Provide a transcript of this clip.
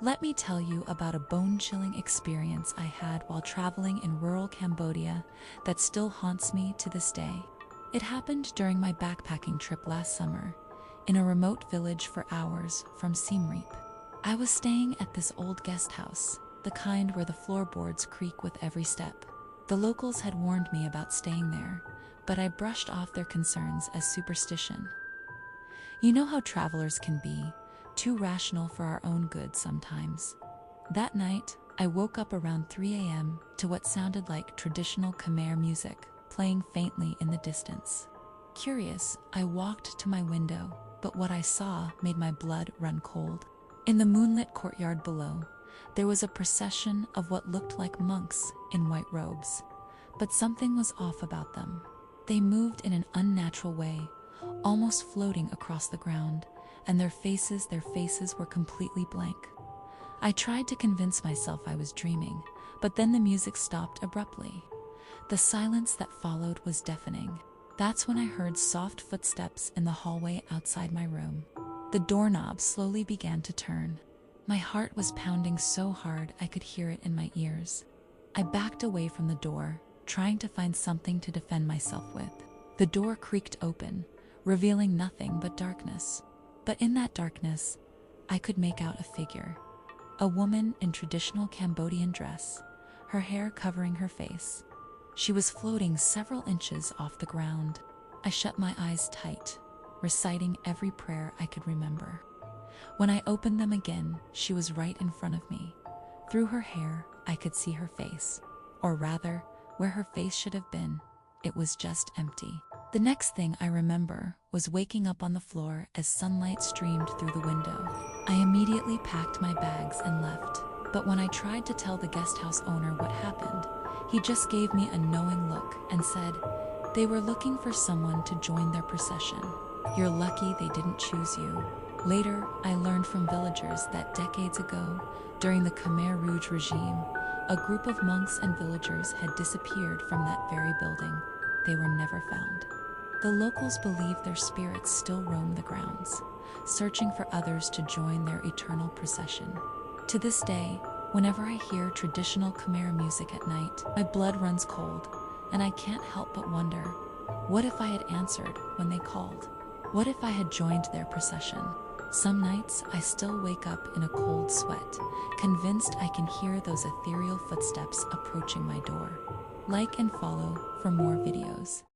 Let me tell you about a bone-chilling experience I had while traveling in rural Cambodia that still haunts me to this day. It happened during my backpacking trip last summer, in a remote village for hours from Siem Reap. I was staying at this old guest house, the kind where the floorboards creak with every step. The locals had warned me about staying there, but I brushed off their concerns as superstition. You know how travelers can be, too rational for our own good sometimes. That night, I woke up around 3 a.m. to what sounded like traditional Khmer music, playing faintly in the distance. Curious, I walked to my window, but what I saw made my blood run cold. In the moonlit courtyard below, there was a procession of what looked like monks in white robes. But something was off about them. They moved in an unnatural way, almost floating across the ground, and their faces were completely blank. I tried to convince myself I was dreaming, but then the music stopped abruptly. The silence that followed was deafening. That's when I heard soft footsteps in the hallway outside my room. The doorknob slowly began to turn. My heart was pounding so hard I could hear it in my ears. I backed away from the door, trying to find something to defend myself with. The door creaked open, revealing nothing but darkness. But in that darkness, I could make out a figure. A woman in traditional Cambodian dress, her hair covering her face. She was floating several inches off the ground. I shut my eyes tight, reciting every prayer I could remember. When I opened them again, she was right in front of me. Through her hair, I could see her face. Or rather, where her face should have been, it was just empty. The next thing I remember was waking up on the floor as sunlight streamed through the window. I immediately packed my bags and left. But when I tried to tell the guest house owner what happened, he just gave me a knowing look and said, "They were looking for someone to join their procession. You're lucky they didn't choose you." Later, I learned from villagers that decades ago, during the Khmer Rouge regime, a group of monks and villagers had disappeared from that very building. They were never found. The locals believe their spirits still roam the grounds, searching for others to join their eternal procession. To this day, whenever I hear traditional Khmer music at night, my blood runs cold, and I can't help but wonder, what if I had answered when they called? What if I had joined their procession? Some nights, I still wake up in a cold sweat, convinced I can hear those ethereal footsteps approaching my door. Like and follow for more videos.